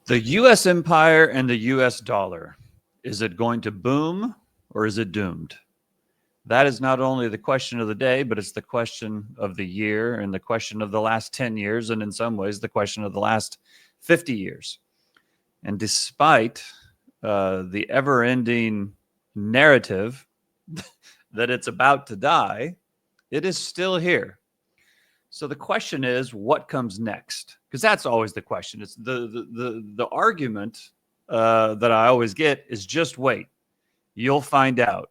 The U.S. empire and the U.S. dollar. Is it going to boom or is it doomed? That is not only the question of the day, but it's the question of the year and the question of the last 10 years, and in some ways, the question of the last 50 years. And despite the ever ending narrative that it's about to die, it is still here. So the question is, what comes next? Because that's always the question. It's the argument that I always get is just wait. You'll find out.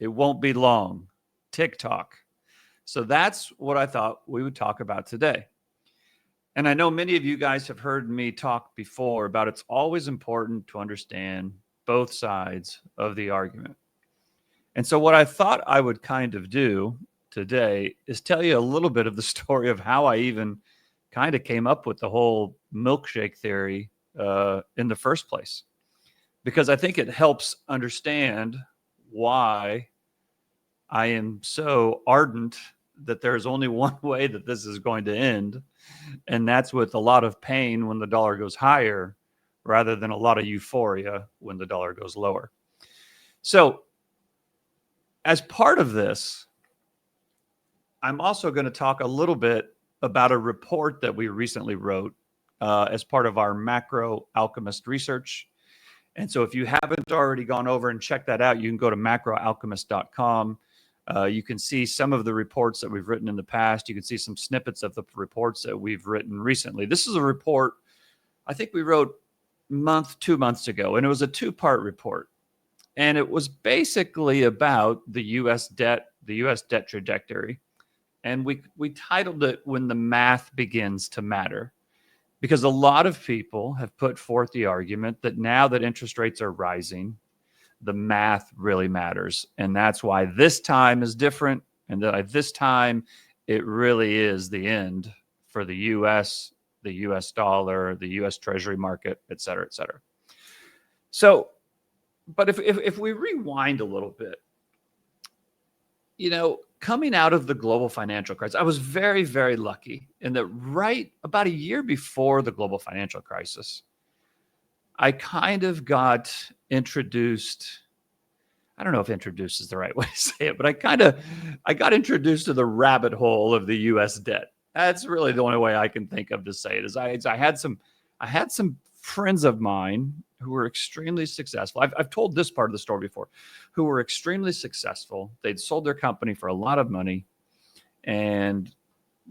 It won't be long. TikTok. So that's what I thought we would talk about today. And I know many of you guys have heard me talk before about it's always important to understand both sides of the argument. And so what I thought I would kind of do today is tell you a little bit of the story of how I even kind of came up with the whole milkshake theory in the first place, because I think it helps understand why I am so ardent that there's only one way that this is going to end, and that's with a lot of pain when the dollar goes higher rather than a lot of euphoria when the dollar goes lower. So as part of this, I'm also going to talk a little bit about a report that we recently wrote as part of our macro alchemist research. And so if you haven't already gone over and checked that out, you can go to macroalchemist.com. You can see some of the reports that we've written in the past. You can see some snippets of the reports that we've written recently. This is a report I think we wrote 2 months ago, and it was a 2-part report. And it was basically about the U.S. debt trajectory. And we titled it When the Math Begins to Matter, because a lot of people have put forth the argument that now that interest rates are rising, the math really matters. And that's why this time is different. And that at this time, it really is the end for the U.S., the U.S. dollar, the U.S. Treasury market, et cetera, et cetera. So, but if we rewind a little bit, coming out of the global financial crisis, I was very, very lucky in that right about a year before the global financial crisis, I kind of got introduced. I don't know if introduced is the right way to say it, but I got introduced to the rabbit hole of the U.S. debt. That's really the only way I can think of to say it. Is I had some friends of mine who were extremely successful. I've told this part of the story before, who were extremely successful. They'd sold their company for a lot of money, and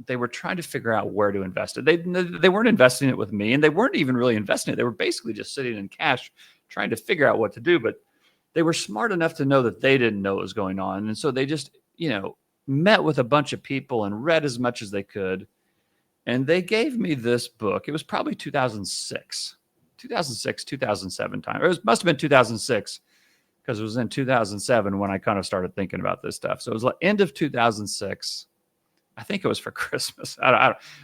they were trying to figure out where to invest it. They weren't investing it with me, and they weren't even really investing it. They were basically just sitting in cash trying to figure out what to do. But they were smart enough to know that they didn't know what was going on. And so they just, met with a bunch of people and read as much as they could. And they gave me this book. It was probably 2006, 2007 time. It must have been 2006, because it was in 2007 when I kind of started thinking about this stuff. So it was like end of 2006. I think it was for Christmas.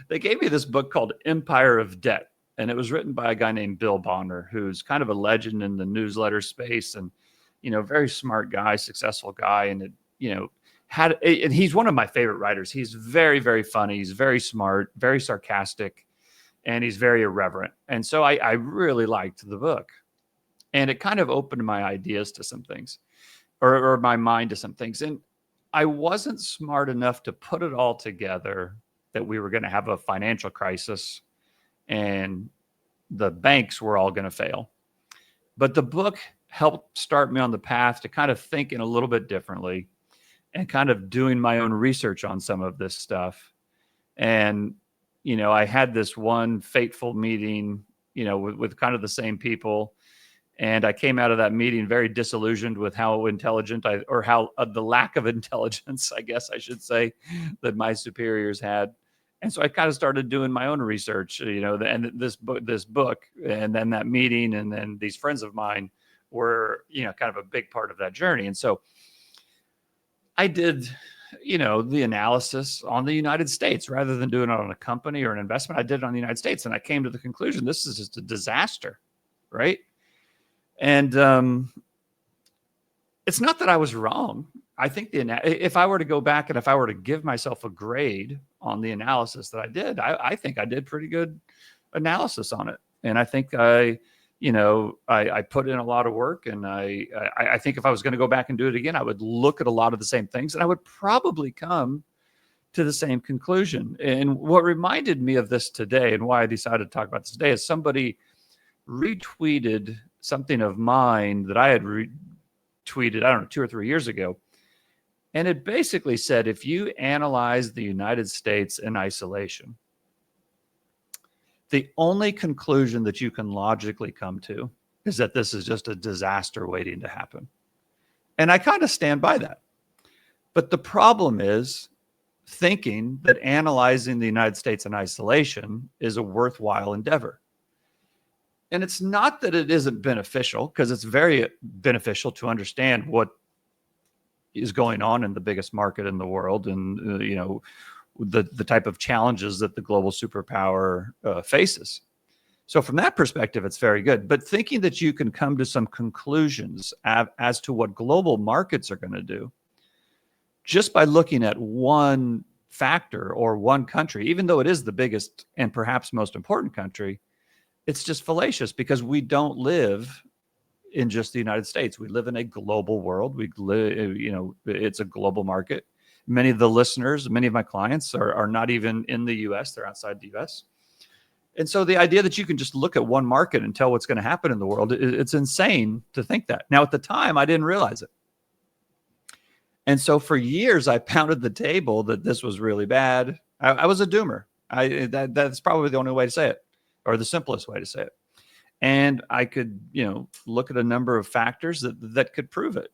They gave me this book called Empire of Debt. And it was written by a guy named Bill Bonner, who's kind of a legend in the newsletter space, and, very smart guy, successful guy. And, and he's one of my favorite writers. He's very, very funny. He's very smart, very sarcastic, and he's very irreverent. And so I really liked the book, and it kind of opened my ideas to some things, or my mind to some things. And I wasn't smart enough to put it all together that we were going to have a financial crisis and the banks were all going to fail. But the book helped start me on the path to kind of thinking a little bit differently and kind of doing my own research on some of this stuff. And, I had this one fateful meeting, with kind of the same people. And I came out of that meeting very disillusioned with how intelligent the lack of intelligence, I guess I should say, that my superiors had. And so I kind of started doing my own research, and this book, and then that meeting, and then these friends of mine were, kind of a big part of that journey. And so I did, the analysis on the United States rather than doing it on a company or an investment. I did it on the United States, and I came to the conclusion this is just a disaster, right? And it's not that I was wrong. I think if I were to go back and if I were to give myself a grade on the analysis that I did, I think I did pretty good analysis on it. And I think I put in a lot of work, and I think if I was going to go back and do it again, I would look at a lot of the same things, and I would probably come to the same conclusion. And what reminded me of this today, and why I decided to talk about this today, is somebody retweeted something of mine that I had retweeted, I don't know, 2 or 3 years ago. And it basically said, if you analyze the United States in isolation, the only conclusion that you can logically come to is that this is just a disaster waiting to happen. And I kind of stand by that. But the problem is thinking that analyzing the United States in isolation is a worthwhile endeavor. And it's not that it isn't beneficial, because it's very beneficial to understand what is going on in the biggest market in the world, and the type of challenges that the global superpower faces. So from that perspective, it's very good. But thinking that you can come to some conclusions as to what global markets are going to do just by looking at one factor or one country, even though it is the biggest and perhaps most important country, it's just fallacious, because we don't live in just the United States. We live in a global world. We live, it's a global market. Many of the listeners, many of my clients are not even in the US, they're outside the US. And so the idea that you can just look at one market and tell what's going to happen in the world, it's insane to think that. Now, at the time, I didn't realize it. And so for years, I pounded the table that this was really bad. I was a doomer. That's probably the only way to say it, or the simplest way to say it. And I could, look at a number of factors that could prove it.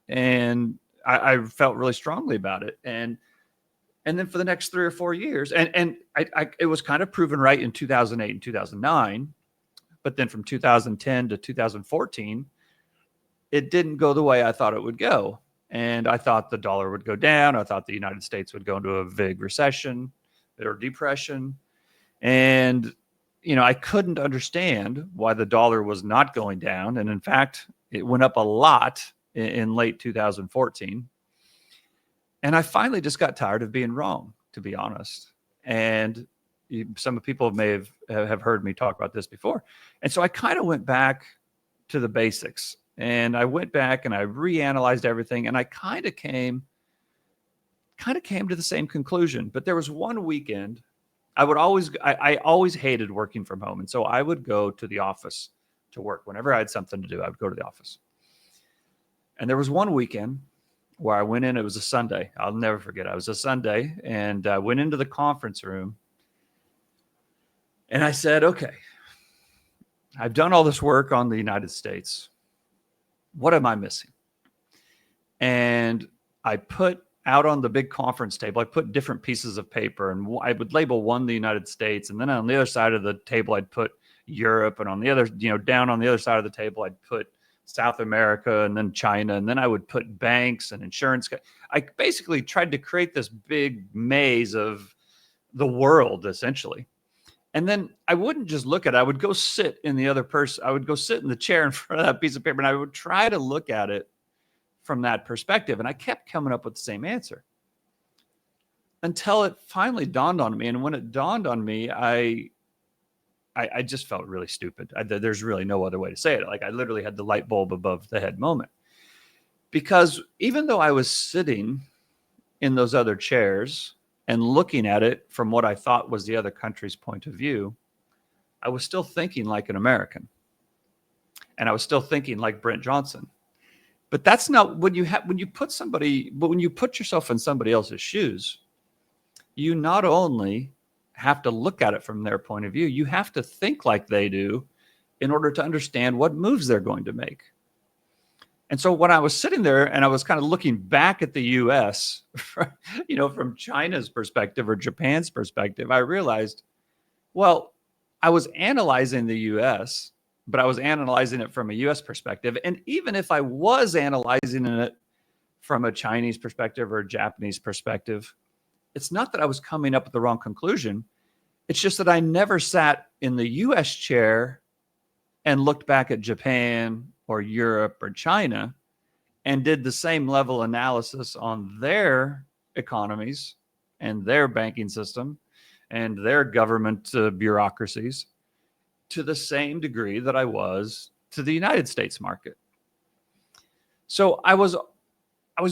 And I felt really strongly about it. And then for the next 3 or 4 years, and it was kind of proven right in 2008 and 2009. But then from 2010 to 2014, it didn't go the way I thought it would go. And I thought the dollar would go down. I thought the United States would go into a big recession or depression. And I couldn't understand why the dollar was not going down. And in fact, it went up a lot in late 2014. And I finally just got tired of being wrong, to be honest. And some people may have heard me talk about this before. And so I kind of went back to the basics. And I went back and I reanalyzed everything. And I kind of came to the same conclusion. But there was one weekend I always hated working from home. And so I would go to the office to work. Whenever I had something to do, I would go to the office. And there was one weekend where I went in, it was a Sunday. I'll never forget. It was a Sunday, and I went into the conference room and I said, okay, I've done all this work on the United States. What am I missing? And I put out on the big conference table, I put different pieces of paper, and I would label one the United States, and then on the other side of the table, I'd put Europe, and on the other, down on the other side of the table, I'd put South America, and then China, and then I would put banks and insurance. I basically tried to create this big maze of the world, essentially. And then I wouldn't just look at it. I would go sit in the other person. I would go sit in the chair in front of that piece of paper, and I would try to look at it from that perspective. And I kept coming up with the same answer until it finally dawned on me. And when it dawned on me, I just felt really stupid. There's really no other way to say it. Like, I literally had the light bulb above the head moment, because even though I was sitting in those other chairs and looking at it from what I thought was the other country's point of view, I was still thinking like an American, and I was still thinking like Brent Johnson. But that's not when you put yourself in somebody else's shoes, you not only have to look at it from their point of view, you have to think like they do in order to understand what moves they're going to make. And so when I was sitting there and I was kind of looking back at the US, from China's perspective or Japan's perspective, I realized, well, I was analyzing the US, but I was analyzing it from a US perspective. And even if I was analyzing it from a Chinese perspective or a Japanese perspective, it's not that I was coming up with the wrong conclusion. It's just that I never sat in the US chair and looked back at Japan or Europe or China and did the same level analysis on their economies and their banking system and their government bureaucracies. to the same degree that I was to the United States market. So I was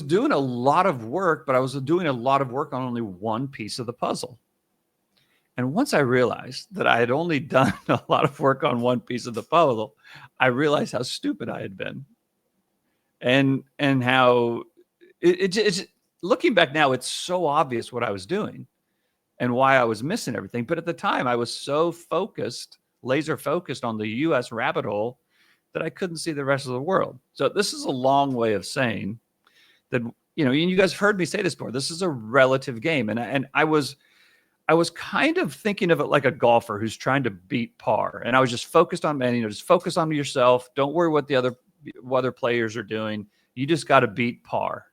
doing a lot of work, but I was doing a lot of work on only one piece of the puzzle. And once I realized that I had only done a lot of work on one piece of the puzzle, I realized how stupid I had been, and how it's looking back now, it's so obvious what I was doing and why I was missing everything. But at the time, I was so focused, laser focused on the U.S. rabbit hole that I couldn't see the rest of the world. So this is a long way of saying that, you know, and you guys have heard me say this before, this is a relative game. And I was kind of thinking of it like a golfer who's trying to beat par. And I was just focused on, man, you know, just focus on yourself. Don't worry what other players are doing. You just got to beat par.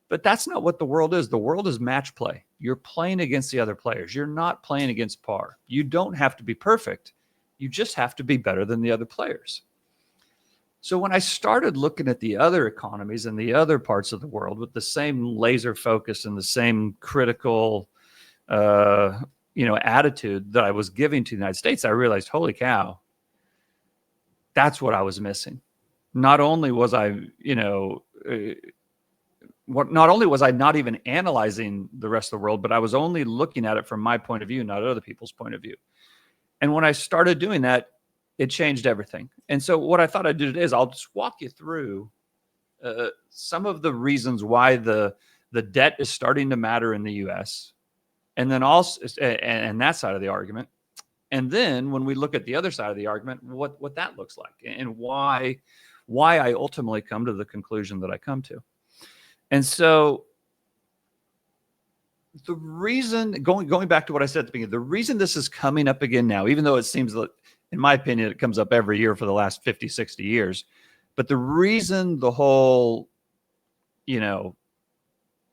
But that's not what the world is. The world is match play. You're playing against the other players. You're not playing against par. You don't have to be perfect. You just have to be better than the other players. So when I started looking at the other economies and the other parts of the world with the same laser focus and the same critical attitude that I was giving to the United States, I realized, holy cow, that's what I was missing. Not only was I, not only was I not even analyzing the rest of the world, but I was only looking at it from my point of view, not other people's point of view. And when I started doing that, it changed everything. And so what I thought I'd do today is I'll just walk you through some of the reasons why the debt is starting to matter in the U.S. And then also, and that side of the argument. And then when we look at the other side of the argument, what that looks like and why I ultimately come to the conclusion that I come to. And so the reason, going back to what I said at the beginning, the reason this is coming up again now, even though it seems that, in my opinion, it comes up every year for the last 50, 60 years, but the reason the whole,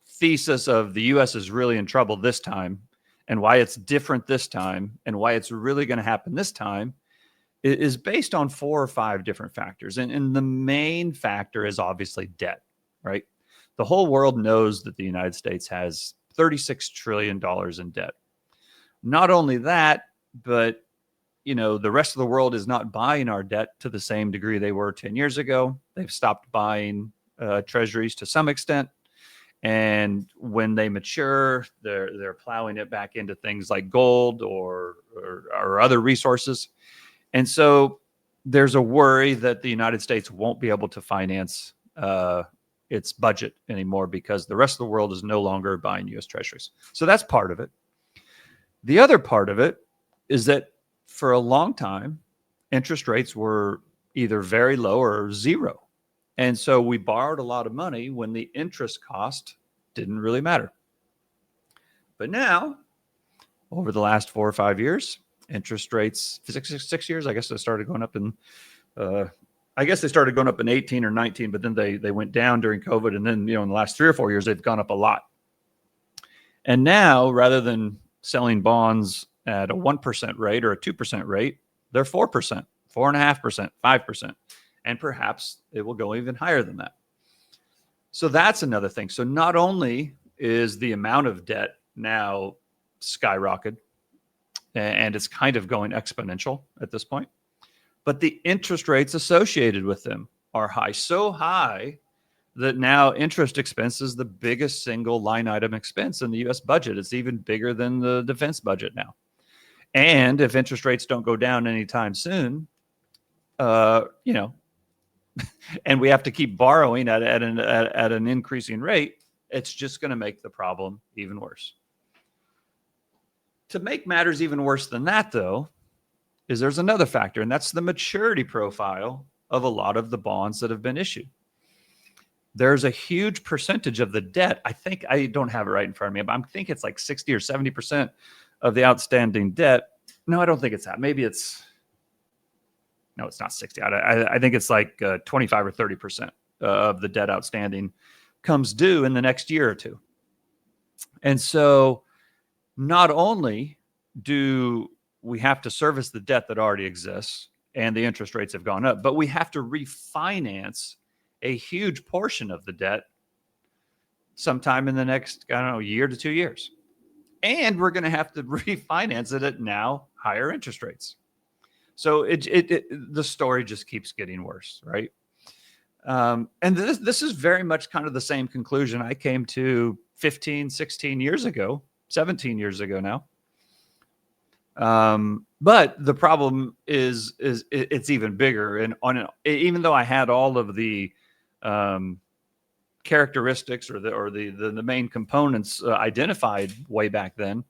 thesis of the U.S. is really in trouble this time and why it's different this time and why it's really going to happen this time is based on 4 or 5 different factors. And the main factor is obviously debt, right? The whole world knows that the United States has $36 trillion in debt. Not only that, but the rest of the world is not buying our debt to the same degree they were 10 years ago. They've stopped buying treasuries to some extent. And when they mature, they're plowing it back into things like gold or other resources. And so there's a worry that the United States won't be able to finance its budget anymore because the rest of the world is no longer buying U.S. treasuries. So that's part of it. The other part of it is that for a long time, interest rates were either very low or zero. And so we borrowed a lot of money when the interest cost didn't really matter. But now, over the last 4 or 5 years, interest rates, 6 years, I guess they started going up in, I guess they started going up in 18 or 19, but then they went down during COVID. And then, in the last 3 or 4 years, they've gone up a lot. And now, rather than selling bonds at a 1% rate or a 2% rate, they're 4%, 4.5%, 5%. And perhaps it will go even higher than that. So that's another thing. So not only is the amount of debt now skyrocketed, and it's kind of going exponential at this point, but the interest rates associated with them are high, so high that now interest expense is the biggest single line item expense in the U.S. budget. It's even bigger than the defense budget now. And if interest rates don't go down anytime soon, and we have to keep borrowing at an increasing rate, it's just going to make the problem even worse. To make matters even worse than that, though, is there's another factor, and that's the maturity profile of a lot of the bonds that have been issued. There's a huge percentage of the debt. I think, I don't have it right in front of me, but I think it's like 60 or 70% of the outstanding debt. No, I don't think it's that. Maybe it's, no, it's not 60. I think it's like 25 or 30% of the debt outstanding comes due in the next year or two. And so not only do we have to service the debt that already exists and the interest rates have gone up, but we have to refinance a huge portion of the debt sometime in the next, year to 2 years. And we're going to have to refinance it at now higher interest rates. So the story just keeps getting worse, right? And this is very much kind of the same conclusion I came to 15, 16 years ago, 17 years ago now. But the problem is it's even bigger. And even though I had all of the characteristics or the main components identified way back then,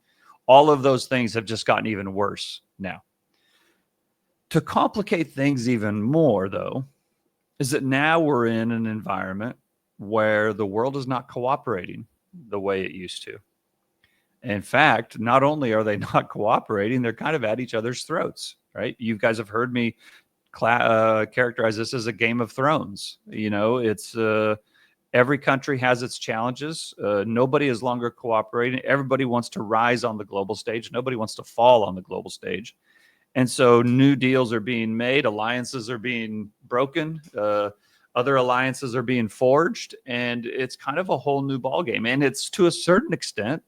all of those things have just gotten even worse now. To complicate things even more, though, is that now we're in an environment where the world is not cooperating the way it used to. In fact, not only are they not cooperating, they're kind of at each other's throats, right? You guys have heard me characterize this as a Game of Thrones. It's every country has its challenges. Nobody is longer cooperating. Everybody wants to rise on the global stage. Nobody wants to fall on the global stage. And so new deals are being made. Alliances are being broken. Other alliances are being forged. And it's kind of a whole new ballgame. And it's, to a certain extent,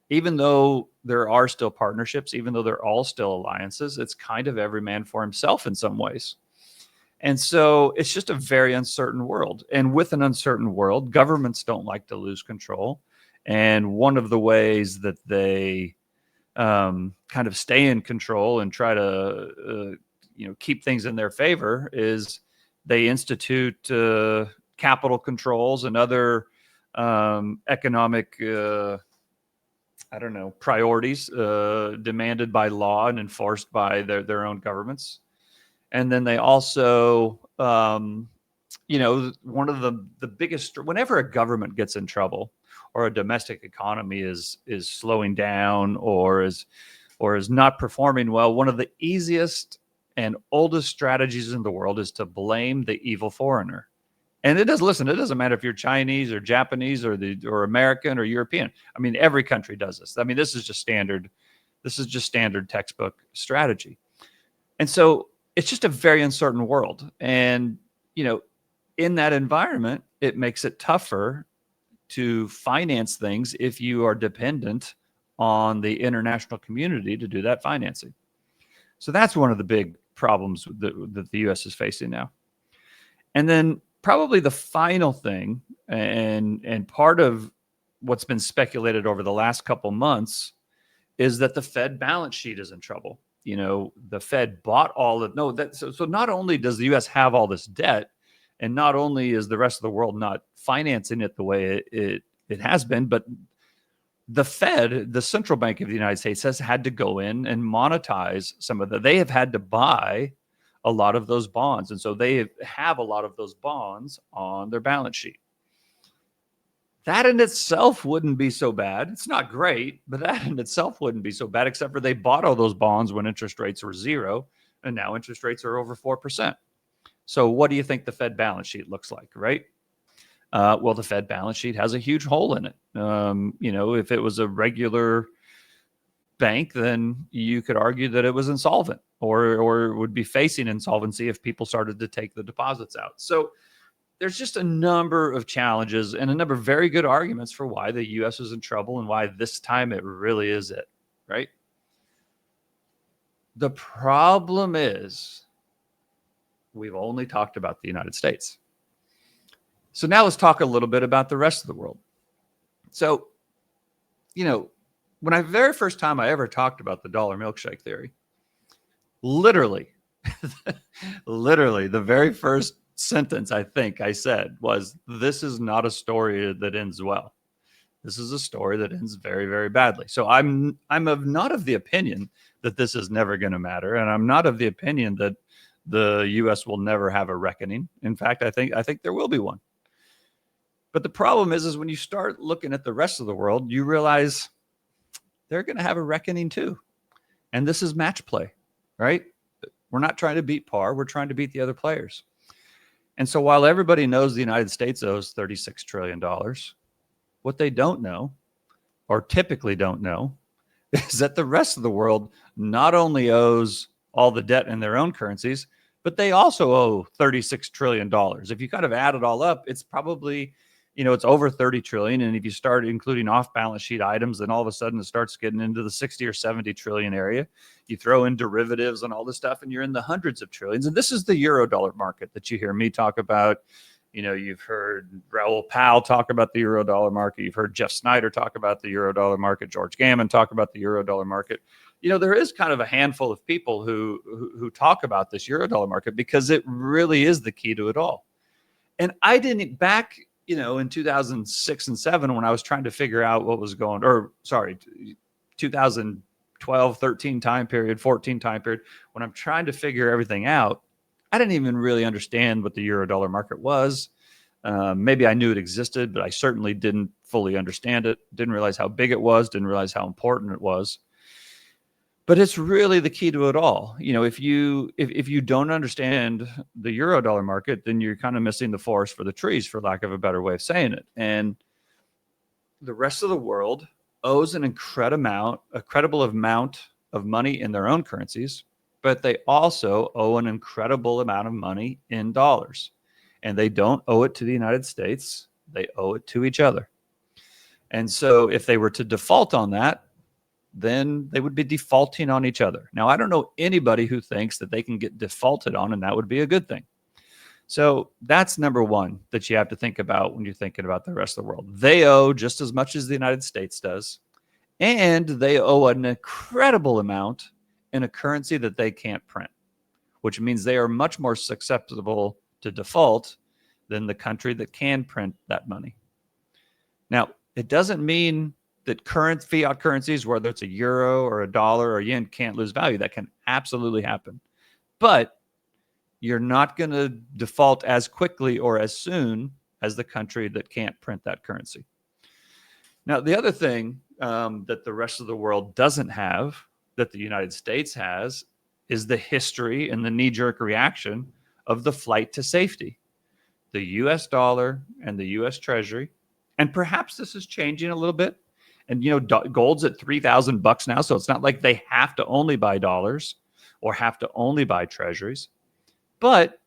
even though there are still partnerships, even though they're all still alliances, it's kind of every man for himself in some ways. And so it's just a very uncertain world. And with an uncertain world, governments don't like to lose control. And one of the ways that they kind of stay in control and try to keep things in their favor is they institute capital controls and other economic priorities demanded by law and enforced by their own governments. And then they also, one of the biggest, whenever a government gets in trouble or a domestic economy is slowing down or is not performing well, one of the easiest and oldest strategies in the world is to blame the evil foreigner. And it doesn't matter if you're Chinese or Japanese or American or European. I mean, every country does this. I mean, this is just standard textbook strategy. And so it's just a very uncertain world. And, in that environment, it makes it tougher to finance things if you are dependent on the international community to do that financing. So that's one of the big problems that the U.S. is facing now. And then probably the final thing, and part of what's been speculated over the last couple months, is that the Fed balance sheet is in trouble. The Fed bought so not only does the U.S. have all this debt, and not only is the rest of the world not financing it the way it has been, but the Fed, the central bank of the United States, has had to go in and monetize they have had to buy a lot of those bonds. And so they have a lot of those bonds on their balance sheet. That in itself wouldn't be so bad. It's not great, but that in itself wouldn't be so bad, except for they bought all those bonds when interest rates were 0, and now interest rates are over 4%. So what do you think the Fed balance sheet looks like, right? Well, the Fed balance sheet has a huge hole in it. If it was a regular bank, then you could argue that it was insolvent or would be facing insolvency if people started to take the deposits out. So there's just a number of challenges and a number of very good arguments for why the U.S. is in trouble and why this time it really is it, right? The problem is we've only talked about the United States. So now let's talk a little bit about the rest of the world. So, when I very first time I ever talked about the dollar milkshake theory, literally the very first sentence I think I said was, this is not a story that ends well. This is a story that ends very, very badly. So I'm not of the opinion that this is never going to matter. And I'm not of the opinion that the U.S. will never have a reckoning. In fact, I think there will be one. But the problem is when you start looking at the rest of the world, you realize they're going to have a reckoning too. And this is match play, right? We're not trying to beat par. We're trying to beat the other players. And so while everybody knows the United States owes $36 trillion, what they don't know, or typically don't know, is that the rest of the world not only owes all the debt in their own currencies, but they also owe $36 trillion. If you kind of add it all up, it's probably it's over 30 trillion. And if you start including off balance sheet items, then all of a sudden it starts getting into the 60 or 70 trillion area. You throw in derivatives and all this stuff, and you're in the hundreds of trillions. And this is the euro dollar market that you hear me talk about. You've heard Raoul Pal talk about the euro dollar market. You've heard Jeff Snyder talk about the euro dollar market. George Gammon talk about the euro dollar market. There is kind of a handful of people who talk about this euro dollar market because it really is the key to it all. And I didn't back, in 2006 and 7, when I was trying to figure out what was going, 2012, 13 time period, 14 time period, when I'm trying to figure everything out, I didn't even really understand what the euro dollar market was. Maybe I knew it existed, but I certainly didn't fully understand it. Didn't realize how big it was. Didn't realize how important it was. But it's really the key to it all. If you don't understand the euro dollar market, then you're kind of missing the forest for the trees, for lack of a better way of saying it. And the rest of the world owes an incredible amount of money in their own currencies, but they also owe an incredible amount of money in dollars. And they don't owe it to the United States. They owe it to each other. And so if they were to default on that, then they would be defaulting on each other. Now, I don't know anybody who thinks that they can get defaulted on, and that would be a good thing. So that's number one that you have to think about when you're thinking about the rest of the world. They owe just as much as the United States does, and they owe an incredible amount in a currency that they can't print, which means they are much more susceptible to default than the country that can print that money. Now, it doesn't mean that current fiat currencies, whether it's a euro or a dollar or yen, can't lose value. That can absolutely happen. But you're not going to default as quickly or as soon as the country that can't print that currency. Now, the other thing that the rest of the world doesn't have, that the United States has, is the history and the knee-jerk reaction of the flight to safety. The US dollar and the US Treasury, and perhaps this is changing a little bit. And, gold's at $3,000 now. So it's not like they have to only buy dollars or have to only buy treasuries. But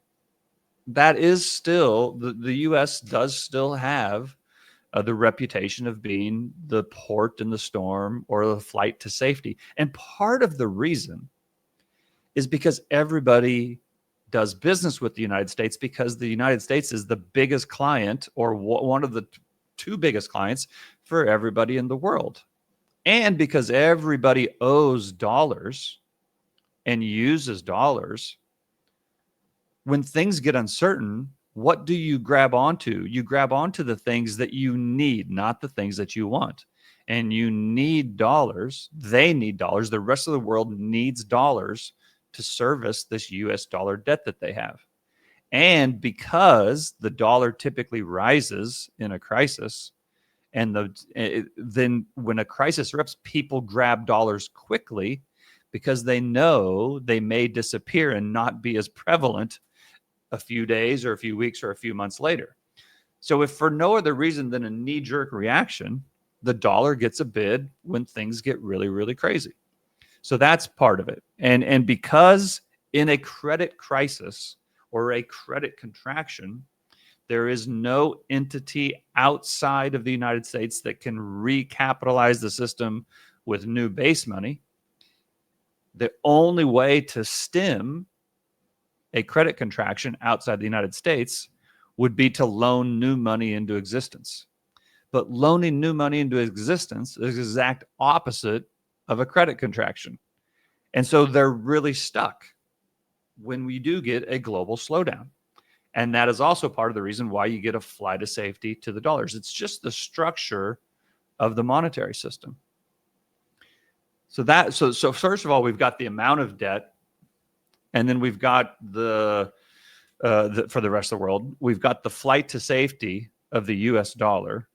that is still, the U.S. does still have the reputation of being the port in the storm or the flight to safety. And part of the reason is because everybody does business with the United States, because the United States is the biggest client, or one of the two biggest clients for everybody in the world. And because everybody owes dollars and uses dollars, when things get uncertain, what do you grab onto? You grab onto the things that you need, not the things that you want. And you need dollars. They need dollars. The rest of the world needs dollars to service this US dollar debt that they have. And because the dollar typically rises in a crisis, and then when a crisis erupts, people grab dollars quickly because they know they may disappear and not be as prevalent a few days or a few weeks or a few months later. So if for no other reason than a knee-jerk reaction, the dollar gets a bid when things get really, really crazy. So that's part of it. And because in a credit crisis or a credit contraction, there is no entity outside of the United States that can recapitalize the system with new base money. The only way to stem a credit contraction outside the United States would be to loan new money into existence. But loaning new money into existence is the exact opposite of a credit contraction. And so they're really stuck when we do get a global slowdown. And that is also part of the reason why you get a flight of safety to the dollars. It's just the structure of the monetary system. So first of all, we've got the amount of debt, and then we've got for the rest of the world, we've got the flight to safety of the US dollar.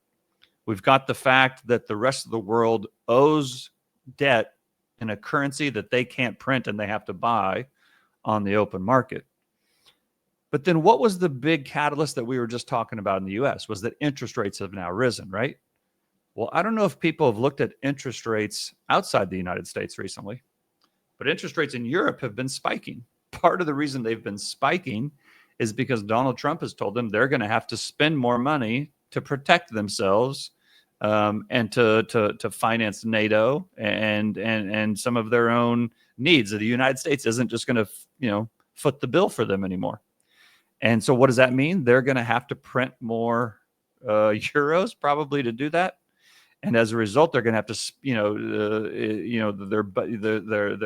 We've got the fact that the rest of the world owes debt in a currency that they can't print and they have to buy on the open market. But then what was the big catalyst that we were just talking about in the US? Was that interest rates have now risen, right? Well, I don't know if people have looked at interest rates outside the United States recently, but interest rates in Europe have been spiking. Part of the reason they've been spiking is because Donald Trump has told them they're going to have to spend more money to protect themselves, and to finance NATO and some of their own needs. The United States isn't just going to foot the bill for them anymore. And so what does that mean? They're going to have to print more euros probably to do that. And as a result, they're going to have to,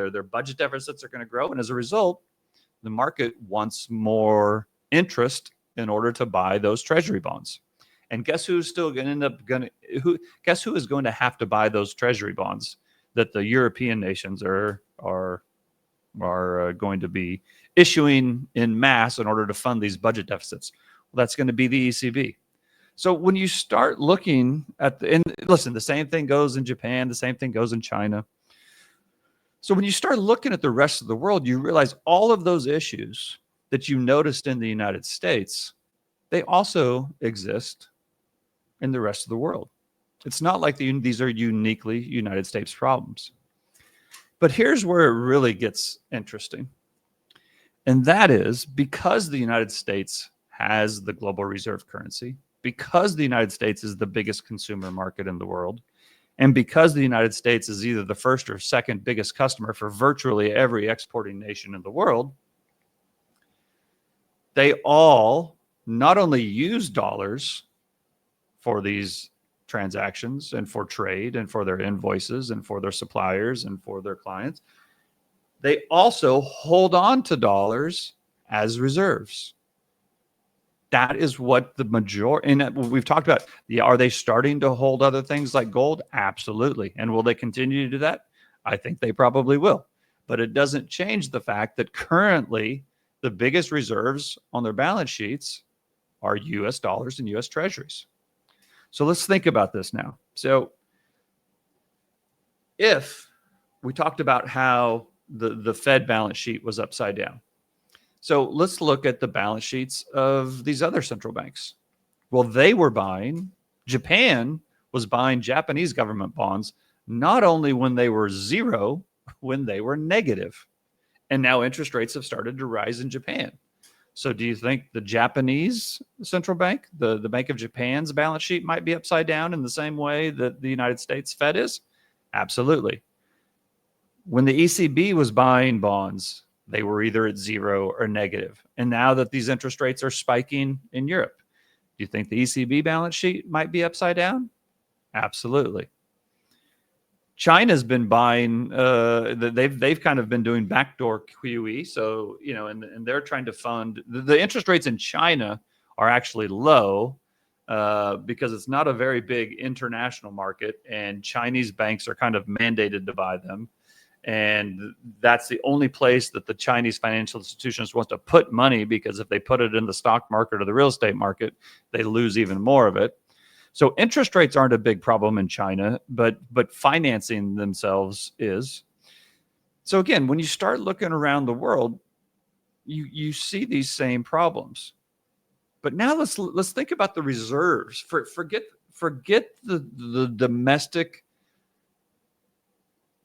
their budget deficits are going to grow. And as a result, the market wants more interest in order to buy those treasury bonds. And guess who's still going to guess who is going to have to buy those treasury bonds that the European nations are going to be issuing in mass in order to fund these budget deficits? Well, that's going to be the ECB. So when you start looking at and listen, the same thing goes in Japan, the same thing goes in China. So when you start looking at the rest of the world, you realize all of those issues that you noticed in the United States, they also exist in the rest of the world. It's not like these are uniquely United States problems. But here's where it really gets interesting. And that is because the United States has the global reserve currency, because the United States is the biggest consumer market in the world, and because the United States is either the first or second biggest customer for virtually every exporting nation in the world, they all not only use dollars for these transactions and for trade and for their invoices and for their suppliers and for their clients, they also hold on to dollars as reserves. That is what the majority, and we've talked about, are they starting to hold other things like gold? Absolutely. And will they continue to do that? I think they probably will. But it doesn't change the fact that currently the biggest reserves on their balance sheets are US dollars and US treasuries. So let's think about this now. So if we talked about how the Fed balance sheet was upside down. So let's look at the balance sheets of these other central banks. Well, Japan was buying Japanese government bonds, not only when they were zero, when they were negative. And now interest rates have started to rise in Japan. So do you think the Japanese central bank, the Bank of Japan's balance sheet might be upside down in the same way that the United States Fed is? Absolutely. When the ECB was buying bonds, they were either at zero or negative. And now that these interest rates are spiking in Europe, do you think the ECB balance sheet might be upside down? Absolutely. China's been buying, they've kind of been doing backdoor QE. So, and they're trying to fund, the interest rates in China are actually low because it's not a very big international market and Chinese banks are kind of mandated to buy them. And that's the only place that the Chinese financial institutions want to put money, because if they put it in the stock market or the real estate market, they lose even more of it. So interest rates aren't a big problem in China, but financing themselves is. So again, when you start looking around the world, you see these same problems. But now let's think about the reserves. Forget the domestic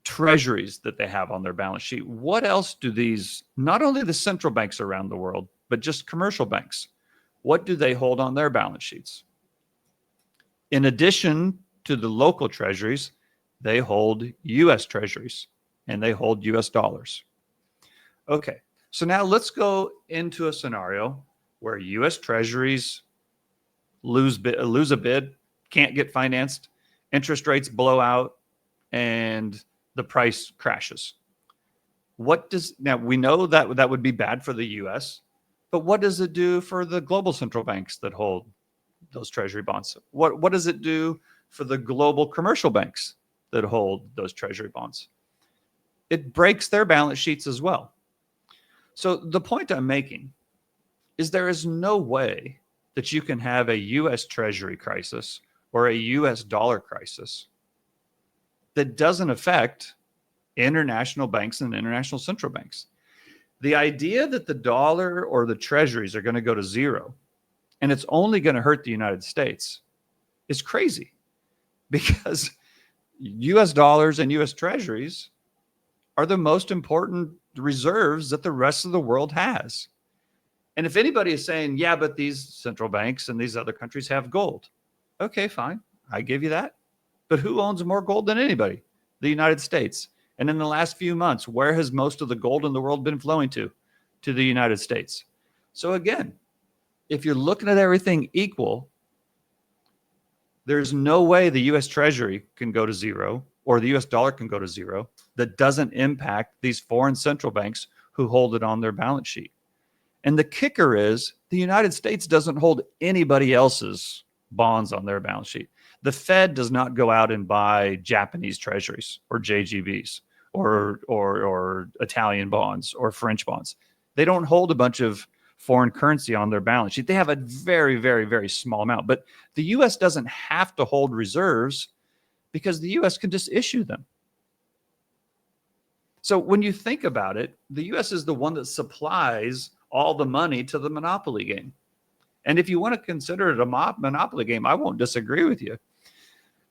treasuries that they have on their balance sheet. What else do these, not only the central banks around the world, but just commercial banks, what do they hold on their balance sheets? In addition to the local treasuries, they hold US treasuries and they hold US dollars. Okay, so now let's go into a scenario where US treasuries lose a bid, can't get financed, interest rates blow out, and the price crashes. Now we know that would be bad for the US, but what does it do for the global central banks that hold those treasury bonds? What does it do for the global commercial banks that hold those treasury bonds? It breaks their balance sheets as well. So the point I'm making is there is no way that you can have a US treasury crisis or a US dollar crisis that doesn't affect international banks and international central banks. The idea that the dollar or the treasuries are going to go to zero and it's only going to hurt the United States is crazy, because US dollars and US treasuries are the most important reserves that the rest of the world has. And if anybody is saying, yeah, but these central banks and these other countries have gold, Okay, fine. I give you that. But who owns more gold than anybody? The United States. And in the last few months, where has most of the gold in the world been flowing to? To the United States. So again, if you're looking at everything equal, there's no way the US Treasury can go to zero or the US dollar can go to zero that doesn't impact these foreign central banks who hold it on their balance sheet. And the kicker is the United States doesn't hold anybody else's bonds on their balance sheet. The Fed does not go out and buy Japanese treasuries or JGBs or Italian bonds or French bonds. They don't hold a bunch of foreign currency on their balance sheet. They have a very, very, very small amount. But the US doesn't have to hold reserves because the US can just issue them. So when you think about it, the US is the one that supplies all the money to the monopoly game. And if you want to consider it a monopoly game, I won't disagree with you.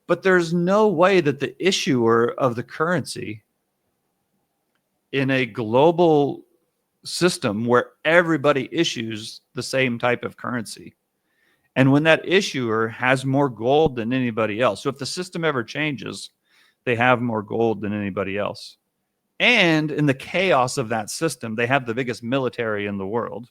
But there's no way that the issuer of the currency in a global system where everybody issues the same type of currency, and when that issuer has more gold than anybody else, so if the system ever changes, they have more gold than anybody else. And in the chaos of that system, they have the biggest military in the world.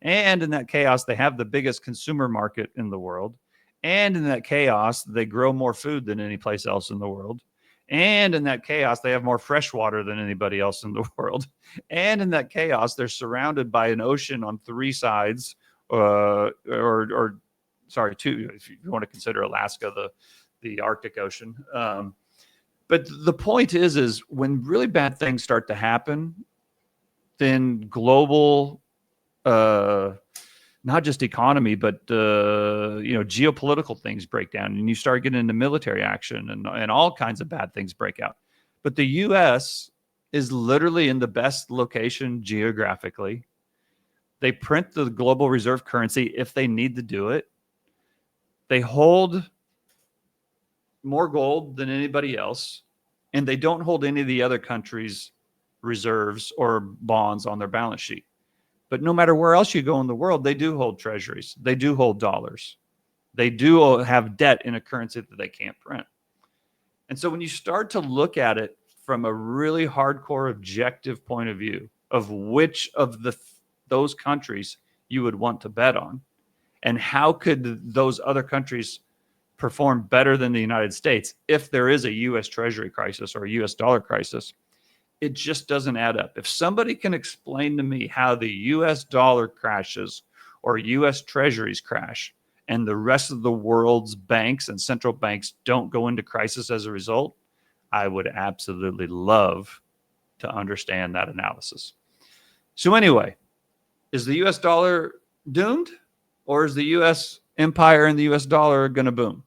And in that chaos, they have the biggest consumer market in the world. And in that chaos, they grow more food than any place else in the world. And in that chaos, they have more fresh water than anybody else in the world. And in that chaos, they're surrounded by an ocean on three sides, two, if you want to consider Alaska the Arctic Ocean. But the point is when really bad things start to happen, then global, not just economy, but geopolitical things break down, and you start getting into military action, and all kinds of bad things break out. But the U.S. is literally in the best location geographically. They print the global reserve currency if they need to do it. They hold more gold than anybody else, and they don't hold any of the other countries' reserves or bonds on their balance sheet. But no matter where else you go in the world, they do hold treasuries. They do hold dollars. They do have debt in a currency that they can't print. And so when you start to look at it from a really hardcore objective point of view of which of those countries you would want to bet on, and how could those other countries perform better than the United States if there is a U.S. Treasury crisis or a U.S. dollar crisis, it just doesn't add up. If somebody can explain to me how the U.S. dollar crashes or U.S. Treasuries crash and the rest of the world's banks and central banks don't go into crisis as a result, I would absolutely love to understand that analysis. So anyway, is the U.S. dollar doomed, or is the U.S. empire and the U.S. dollar going to boom?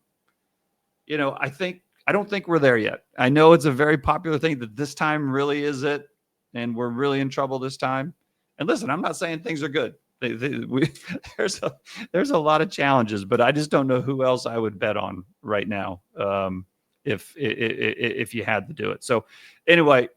I don't think we're there yet. I know it's a very popular thing that this time really is it, and we're really in trouble this time. And listen, I'm not saying things are good. There's a lot of challenges, but I just don't know who else I would bet on right now if you had to do it. So anyway,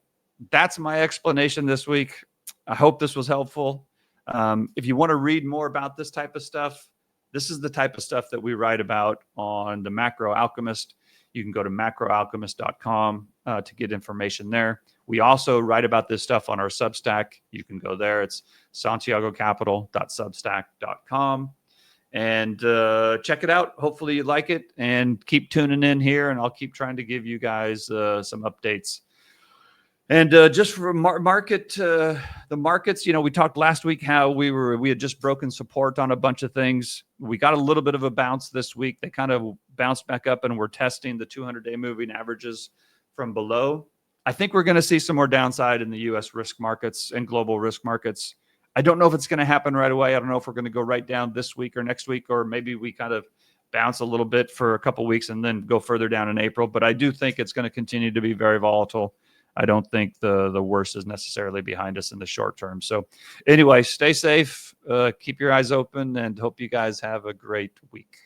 that's my explanation this week. I hope this was helpful. If you want to read more about this type of stuff, this is the type of stuff that we write about on the Macro Alchemist. You can go to macroalchemist.com to get information there. We also write about this stuff on our Substack. You can go there. It's santiagocapital.substack.com. And check it out. Hopefully you like it, and keep tuning in here, and I'll keep trying to give you guys some updates. And just for the markets, we talked last week how we had just broken support on a bunch of things. We got a little bit of a bounce this week. They kind of bounced back up, and we're testing the 200-day moving averages from below. I think we're going to see some more downside in the U.S. risk markets and global risk markets. I don't know if it's going to happen right away. I don't know if we're going to go right down this week or next week, or maybe we kind of bounce a little bit for a couple of weeks and then go further down in April. But I do think it's going to continue to be very volatile. I don't think the worst is necessarily behind us in the short term. So anyway, stay safe, keep your eyes open, and hope you guys have a great week.